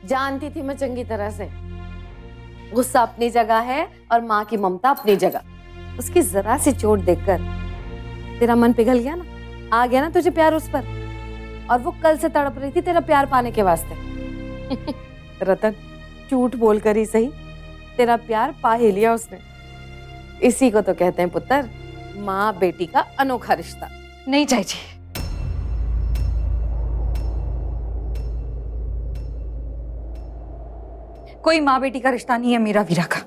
जानती थी मैं चंगी तरह से। गुस्सा अपनी जगह है और माँ की ममता अपनी जगह। उसकी जरा सी चोट देखकर तेरा मन पिघल गया ना, आ गया ना तुझे प्यार उस पर, और वो कल से तड़प रही थी तेरा प्यार पाने के वास्ते। रतन, झूठ बोलकर ही सही तेरा प्यार पा ही लिया उसने। इसी को तो कहते हैं पुत्र, माँ बेटी का अनोखा रिश्ता। नहीं चाची, कोई माँ बेटी का रिश्ता नहीं है मेरा वीरा का।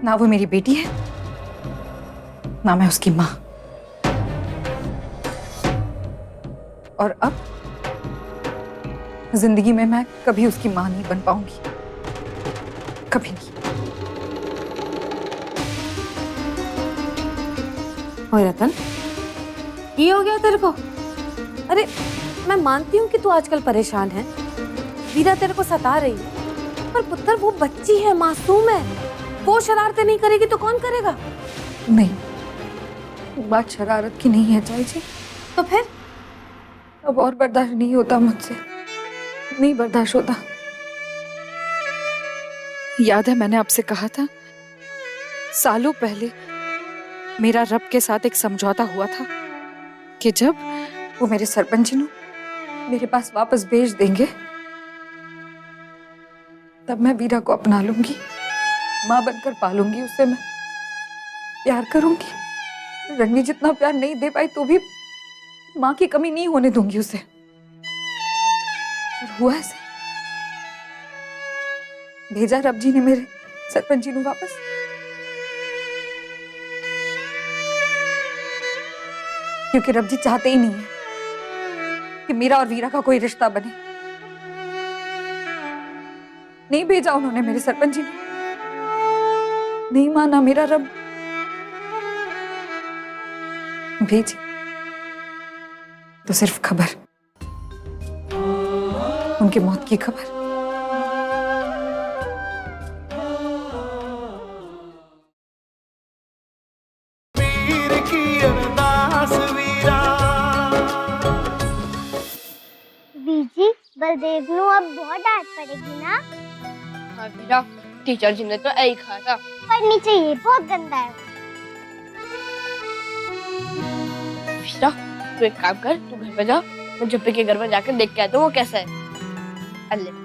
ना वो मेरी बेटी है, ना मैं उसकी माँ। और अब जिंदगी में मैं कभी उसकी माँ नहीं बन पाऊंगी, कभी नहीं। ओए रतन, ये हो गया तेरे को? अरे मैं मानती हूँ कि तू आजकल परेशान है, वीरा तेरे को सता रही है, पर पुत्र वो बच्ची है, मासूम है, वो शरारतें नहीं करेगी तो कौन करेगा? नहीं, बात शरारत की नहीं है चाची। तो फिर? अब और बर्दाश्त नहीं होता मुझसे, नहीं बर्दाश्त होता। याद है मैंने आपसे कहा था, सालों पहले मेरा रब के साथ एक समझौता हुआ था कि जब वो मेरे सरपंचनू मेरे पास वापस भेज देंगे, तब मैं वीरा को अपना लूंगी, माँ बनकर पालूंगी उसे, मैं प्यार करूंगी। रणवीर जितना प्यार नहीं दे पाई तो भी माँ की कमी नहीं होने दूंगी उसे। और हुआ ऐसे, भेजा रब जी ने मेरे सरपंच जी को वापस। क्योंकि रब जी चाहते ही नहीं है कि मेरा और वीरा का कोई रिश्ता बने। नहीं भेजा उन्होंने मेरे सरपंच जी ने, नहीं माना मेरा रब। भेजी तो सिर्फ खबर, उनकी मौत की खबर। बीजी, बलदेव नु अब बहुत डांट पड़ेगी ना? हाँ वीरा, टीचर जी ने तो यही कहा था। पढ़नी चाहिए, बहुत गंदा है। वीरा, तू एक काम कर, तू घर पे जा, मैं जप्पी के घर में जाकर देख के आता हूँ वो कैसा है। अल्ले।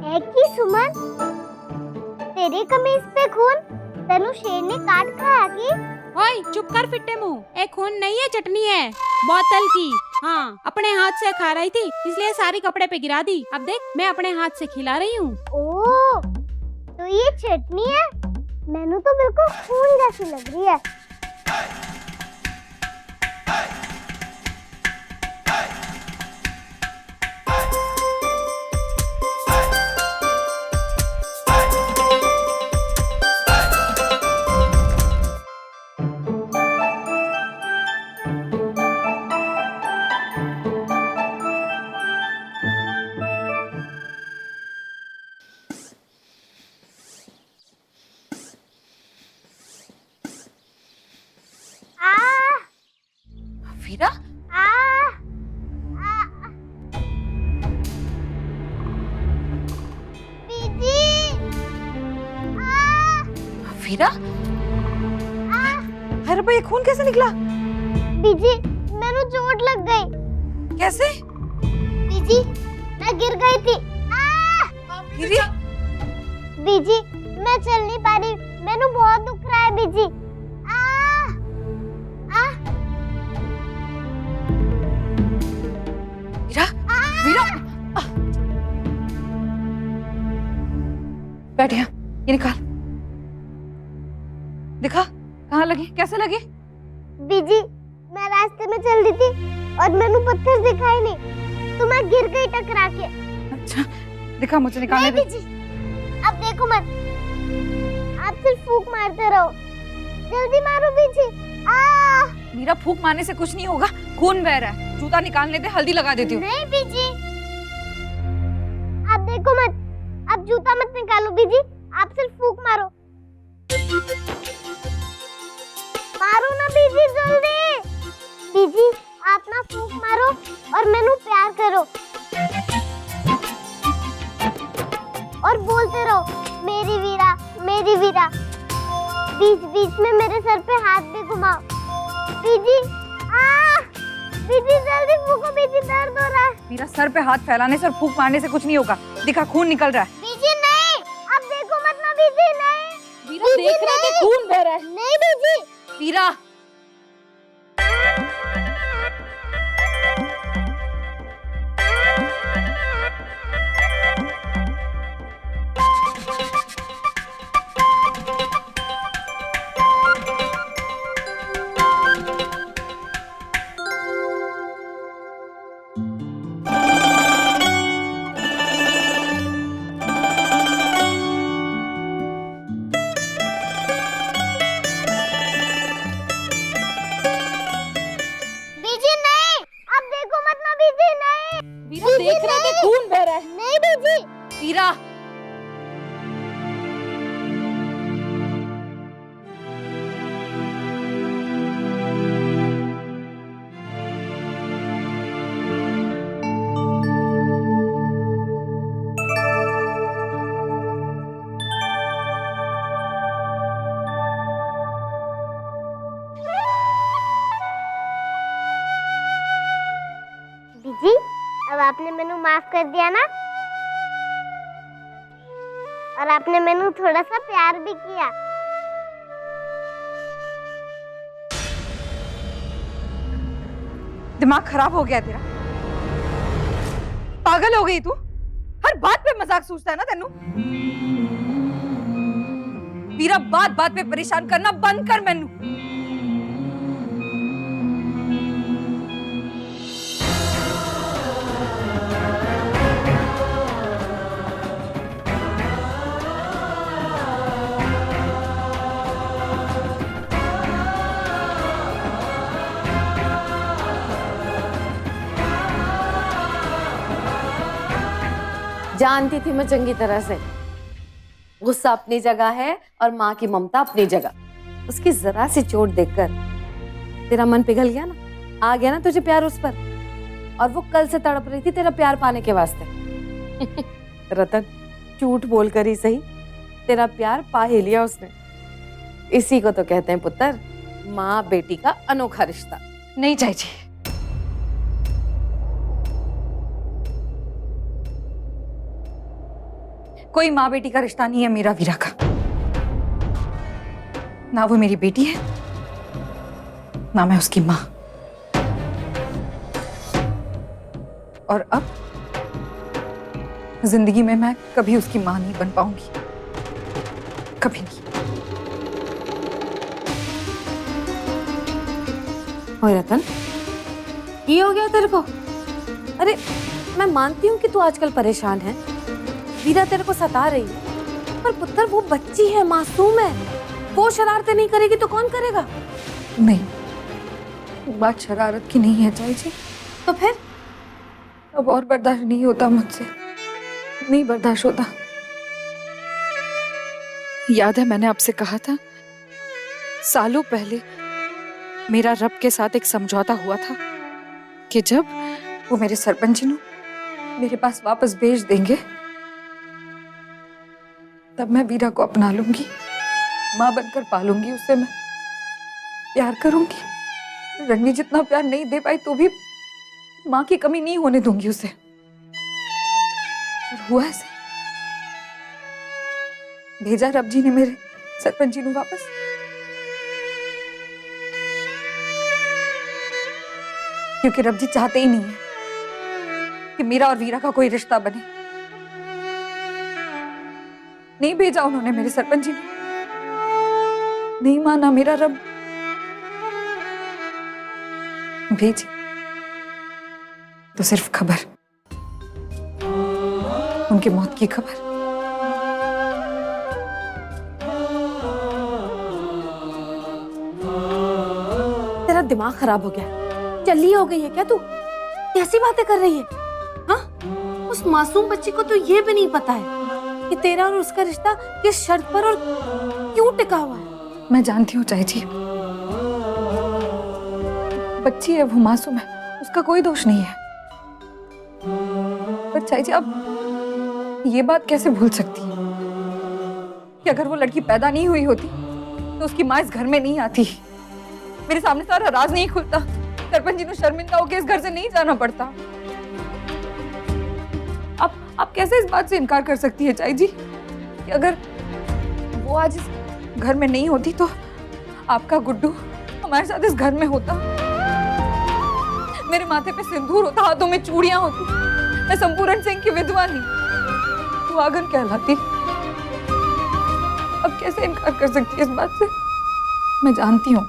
है कि सुमन, तेरी कमीज पे खून तनु शेर ने काट खाया की? ओए चुप कर फिट्टे मुंह, एक खून नहीं है, चटनी है बोतल की। हाँ, अपने हाथ से खा रही थी इसलिए सारी कपड़े पे गिरा दी। अब देख मैं अपने हाथ से खिला रही हूँ। ओह, तो ये चटनी है? मैनू तो बिल्कुल खून जैसी लग रही है। वीरा, वीरा, अरे भाई ये खून कैसे निकला? बीजी, मैनू चोट लग गई। कैसे? बीजी, मैं गिर गई थी। गिरी? बीजी, मैं चल नहीं पा रही, मैनू बहुत दुख रहा है बीजी। वीरा, वीरा, बैठ यहाँ, ये निकाल, दिखा कहाँ लगी, कैसे लगी? बीजी, मैं रास्ते में चल रही थी, और मैंने पत्थर दिखाई नहीं तो मैं गिर गई टकरा के। अच्छा दिखा, मुझे निकालने नहीं दे। बीजी, अब देखो मत, आप सिर्फ फूंक मारते रहो। जल्दी मारो बीजी। मीरा, फूंक मारने से कुछ नहीं होगा, खून बह रहा है। जूता निकालने दे, हल्दी लगा देती हूँ। नहीं बीजी, आप देखो मत, आप जूता मत निकालो बीजी, आप सिर्फ फूंक मारो। मारो ना बीजी, जल्दी। बीजी आप ना फूंक मारो और मैनू प्यार करो और बोलते रहो मेरी वीरा, मेरी वीरा। बीच बीच में मेरे सर पे हाथ भी घुमाओ। बीजी बीजी जल्दी फूंको बीजी, दर्द हो रहा है। मीरा, सर पे हाथ फैलाने से और फूंक मारने से कुछ नहीं होगा। दिखा, खून निकल रहा है। बीजी नहीं, अब देखो मत ना बीजी, नहीं। वीरा देख रहे थे खून बह रहा है। नहीं बीजी। मीरा, बीजी नहीं, अब देखो मत ना बीजी, नहीं। वीरा देख रहे थे खून बह रहा है। नहीं बीजी। मीरा, बीजी अब आपने मैनू माफ कर दिया ना, और आपने मैनू थोड़ा सा प्यार भी किया। दिमाग खराब हो गया तेरा? पागल हो गई तू? हर बात पे मजाक सूझता है ना तेनू? वीरा, बात बात पे परेशान करना बंद कर मैनू। जानती थी मैं चंगी तरह से, गुस्सा अपनी जगह है और माँ की ममता अपनी जगह। उसकी जरा सी चोट देखकर तेरा मन पिघल गया ना, आ गया ना तुझे प्यार उस पर, और वो कल से तड़प रही थी तेरा प्यार पाने के वास्ते। रतन, झूठ बोलकर ही सही तेरा प्यार पा ही लिया उसने। इसी को तो कहते हैं पुत्र, माँ बेटी का अनोखा रिश्ता। नहीं चाची, कोई माँ बेटी का रिश्ता नहीं है मेरा वीरा का। ना वो मेरी बेटी है, ना मैं उसकी माँ। और अब जिंदगी में मैं कभी उसकी माँ नहीं बन पाऊंगी, कभी नहीं। ओए रतन, ये हो गया तेरे को? अरे मैं मानती हूँ कि तू आजकल परेशान है, वीरा तेरे को सता रही है, पर पुत्र वो बच्ची है, मासूम है, वो शरारतें नहीं करेगी तो कौन करेगा? नहीं, बात शरारत की नहीं है चाची जी। तो फिर? अब और बर्दाश्त नहीं होता मुझसे, नहीं बर्दाश्त होता। याद है मैंने आपसे कहा था, सालों पहले मेरा रब के साथ एक समझौता हुआ था कि जब वो मेरे सरपंच जी मेरे पास वापस भेज देंगे, तब मैं वीरा को अपना लूंगी, माँ बनकर पालूंगी उसे, मैं प्यार करूंगी। रणवीर जितना प्यार नहीं दे पाई तो भी माँ की कमी नहीं होने दूंगी उसे। और हुआ ऐसे, भेजा रब जी ने मेरे सरपंच जी वापस। क्योंकि रब जी चाहते ही नहीं है कि मेरा और वीरा का कोई रिश्ता बने। नहीं भेजा उन्होंने मेरे सरपंच जी ने, नहीं माना मेरा रब। भेजी तो सिर्फ खबर, उनकी मौत की खबर। तेरा दिमाग खराब हो गया, जल्दी हो गई है क्या तू? कैसी बातें कर रही है? हाँ, उस मासूम बच्ची को तो ये भी नहीं पता है कि तेरा और उसका रिश्ता किस शर्त पर और क्यों टिका हुआ है। मैं जानती हूँ चाची जी, बच्ची है, वो मासूम है, उसका कोई दोष नहीं है। पर चाची जी, अब ये बात कैसे भूल सकती है कि अगर वो लड़की पैदा नहीं हुई होती तो उसकी माँ इस घर में नहीं आती, मेरे सामने सारा राज नहीं खुलता, सरपंच जी को शर्मिंदा होकर इस घर से नहीं जाना पड़ता। आप कैसे इस बात से इनकार कर सकती है चाची जी कि अगर वो आज इस घर में नहीं होती तो आपका गुड्डू हमारे साथ इस घर में होता, मेरे माथे पे सिंदूर होता, हाथों में चूड़ियां होती, मैं संपूर्ण सिंह की विधवा नहीं, सुहागन कहलाती। अब कैसे इनकार कर सकती है इस बात से? मैं जानती हूँ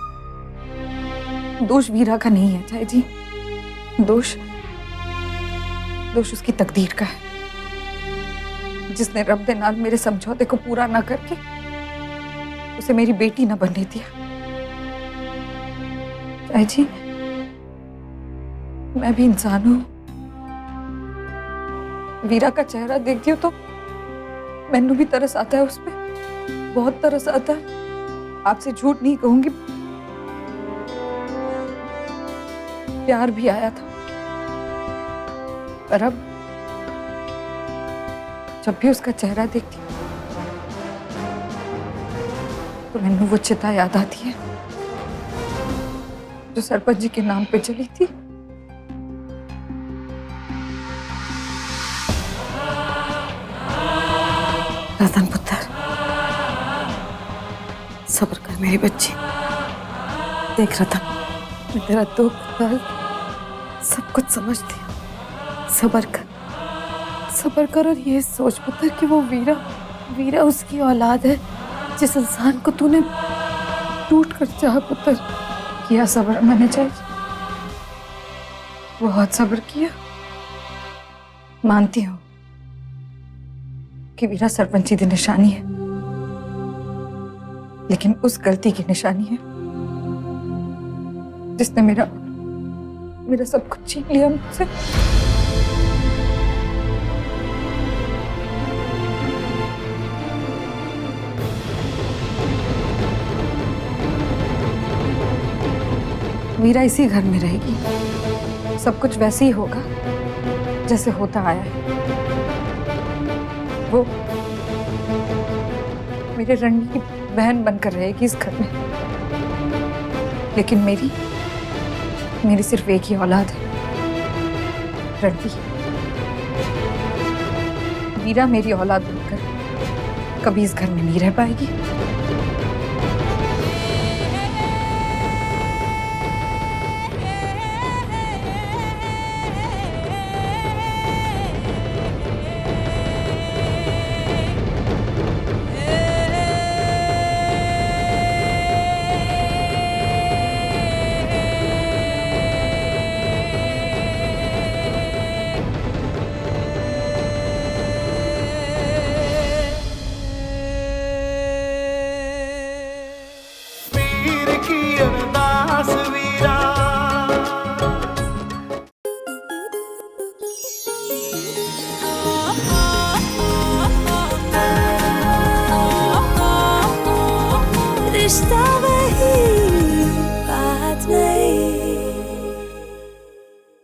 दोष वीरा का नहीं है चाची जी, दोष उसकी तकदीर का है, जिसने रब दे नाल मेरे समझौते को पूरा ना करके उसे मेरी बेटी ना बनने दिया। चाची जी, मैं भी इंसान हूं, वीरा का चेहरा देखती हूँ तो मैनू भी तरस आता है, उस पे बहुत तरस आता है। आपसे झूठ नहीं कहूंगी, प्यार भी आया था, पर अब जब भी उसका चेहरा देखती हूँ तो मैनू वो चिता याद आती है जो सरपंच जी के नाम पे चली थी। रतन पुत्र, सब्र कर मेरी बच्ची। देख रतन, मैं तेरा दुख दर्द सब कुछ समझती हूँ। सब्र कर और ये सोच पुत्र कि वो वीरा उसकी औलाद है जिस इंसान को तूने टूट कर चाहा। पुत्र, किया सब्र मैंने चाहिए, बहुत सब्र किया। मानती हूँ कि वीरा सरपंची की निशानी है, लेकिन उस गलती की निशानी है जिसने मेरा सब कुछ छीन लिया मुझसे। वीरा इसी घर में रहेगी, सब कुछ वैसे ही होगा जैसे होता आया है। वो मेरे रणनी की बहन बनकर रहेगी इस घर में, लेकिन मेरी सिर्फ एक ही औलाद है, रणवी। वीरा मेरी औलाद बनकर कभी इस घर में नहीं रह पाएगी।